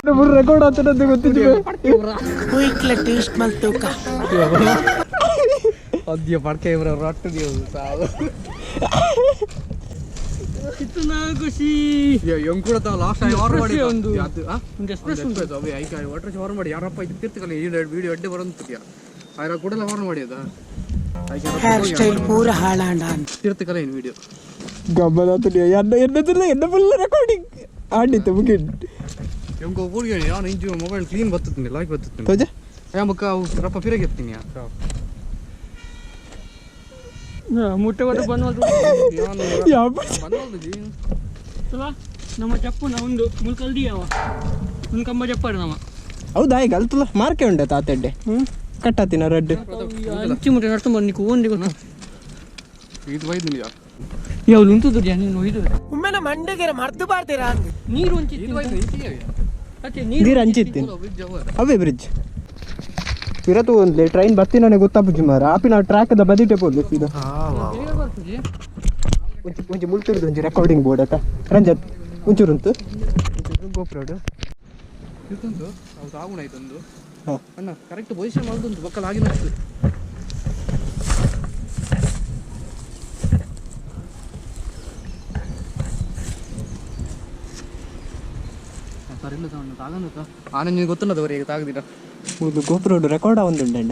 Prajwal record ಆಗ್ತದೆ ಗೊತ್ತಿದ್ವಿ taste ಮಾಡ್ತೇವ ಅದ್ಯ ಪಡ್ಕೆ ಇವ್ರ ರೊಟ್ಟು ನೀವು ಸಾವು कितना खुशी ये यंग ಕೂಡ ತ ಲಾಸ್ಟ್ ಟೈಮ್ ಆರ್ಡರ್ ಮಾಡಿ ಒಂದು ಎಕ್ಸ್‌ಪ್ರೆಸ್ ಅವೆ ಐಕ ವಾಟರ್ ಆರ್ಡರ್ ಮಾಡಿ ಯಾರಪ್ಪ ಇದು ತಿರ್ತಿಕಲ್ಲ ಈ ವಿಡಿಯೋ ಅಡ್ಡೆ ಬರಂತಿದ್ಯಾ ಆಯ್ರ ಕೂಡಲ ಆರ್ಡರ್ ಮಾಡಿದ ಹೇರ್ ಸ್ಟೈಲ್ ಪೂರ ಹಾಳಾಂಡ ತಿರ್ತಿಕಲ್ಲ ಈ ವಿಡಿಯೋ ಗಬ್ಬದಾತು ಎನ್ನ ಫುಲ್ ರೆಕಾರ್ಡಿಂಗ್ ಆಡಿತು ಮುಗಿನ್ ಯಂಗ್ ಹೋಗಿ ನಾನು ಇಂಜು ಮೊಬೈಲ್ ಕ್ಲೀನ್ ಬರ್ತದೆ ಲಾಕ್ ಬರ್ತದೆ ತೋಜೆ ಯಾಮಕ ರಪ್ಪ ಫಿರಗೆ ಎತ್ತೀನಿ ಮುಟ್ಟೆ ಒಟ್ಟು ಬಂದ್ವಲ್ದು ಚಲೋ ನಮ್ಮ ಚಪ್ಪು ಒಂದು ಮುಲ್ಕಲ್ದಿ ಅವ ಮುನ್ಕಂಬ ಚಪ್ಪಾಡು ನಮ್ಮ ಹೌದಾ ಈಗ ಅಲ್ತಲ್ಲ ಮಾರ್ಕೆ ಉಂಡೆ ತಾತಡ್ಡೆ ಕಟ್ಟಾತಿನ ರೆಡ್ ಅಂಚಿ ಮುಟ್ಟೆ ನಡ್ಕೊಂಡು ಬಂದು ನೀವು ಓನ್ಲಿ ಗೊತ್ತ ಇದು ವೈದ್ ನಿಲ್ಲ ಯಾವ್ದು ಉಂಟು ನೀನು ಇದು ಒಮ್ಮೆನ ಮಂಡೆಗೆ ಮರ್ದು ಬಾರ್ತೀರಾ ನೀರು ಹಂಚಿತ್ತು ನೀರು ಹಂಚಿತ್ತು ಅವೇ ಬ್ರಿಡ್ಜ್ ಇರತ್ತು ಒಂದು ಟ್ರೈನ್ ಬರ್ತೀನಿ ನನಗೆ ಗೊತ್ತಾಪುಜಿ ಮಾರ ಆಪಿನ ಟ್ರ್ಯಾಕ್ದ ಬದಿಟೆ ಪೋದು ಇದು ಒಂಚು ಮುಳ್ತಿರ್ದು ಒಂಚು ರೆಕಾರ್ಡಿಂಗ್ ಬೋರ್ಡ್ ಅಕ್ಕ ರಂಜತ್ ಒಂಚೂರುಂಟು ಗೋಪ್ರೋಡು ಇರ್ತುಂಟು ಅವ್ರು ಆಗುಣ ಆಯ್ತೊಂದು ಅಣ್ಣ ಕರೆಕ್ಟ್ ಪೊಸಿಷನ್ ಮಾಡುದುಂಟು ಮಕ್ಕಳು ಆಗಿನ ಸರಿಲ್ಲ ತಗೊಂಡು ತಾಗಂದು ಆನಂದ್ ಗೊತ್ತುಂಡದವರಿಗೆ ತಾಗದಿರ ಒಂದು ಗೋಪ್ರೋಡು ರೆಕಾರ್ಡ್ ಒಂದುಂಡ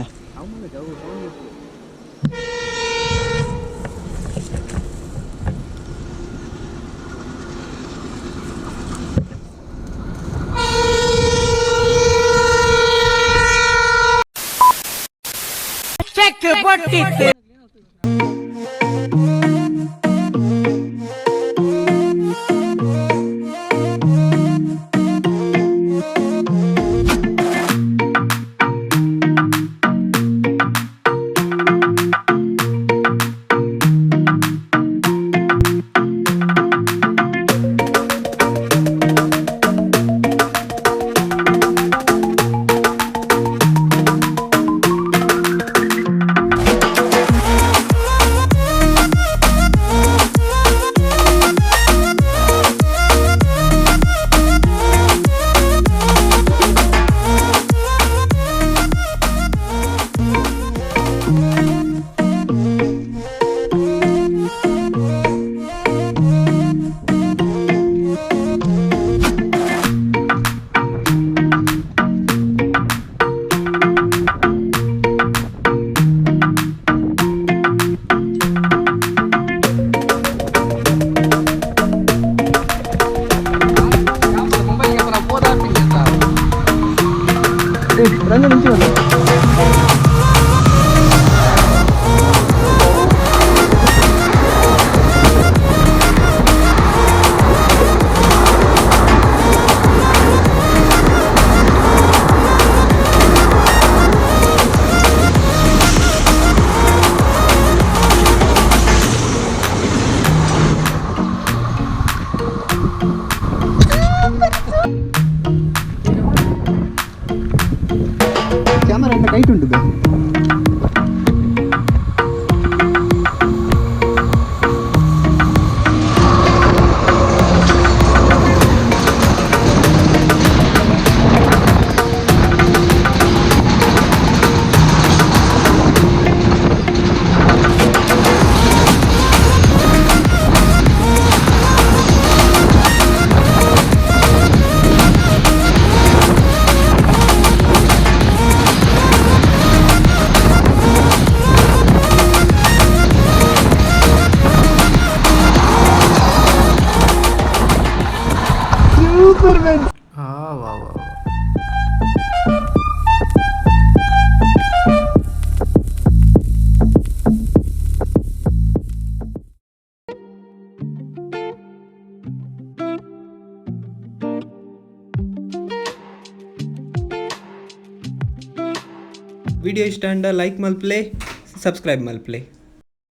ಹಾ ವಾ ವಾ ವಾ. ವಿಡಿಯೋ ಇಷ್ಟ ಅಂಡ ಲೈಕ್ ಮಲ್ಪ್ಲೆ, ಸಬ್ಸ್ಕ್ರೈಬ್ ಮಲ್ಪ್ಲೆ.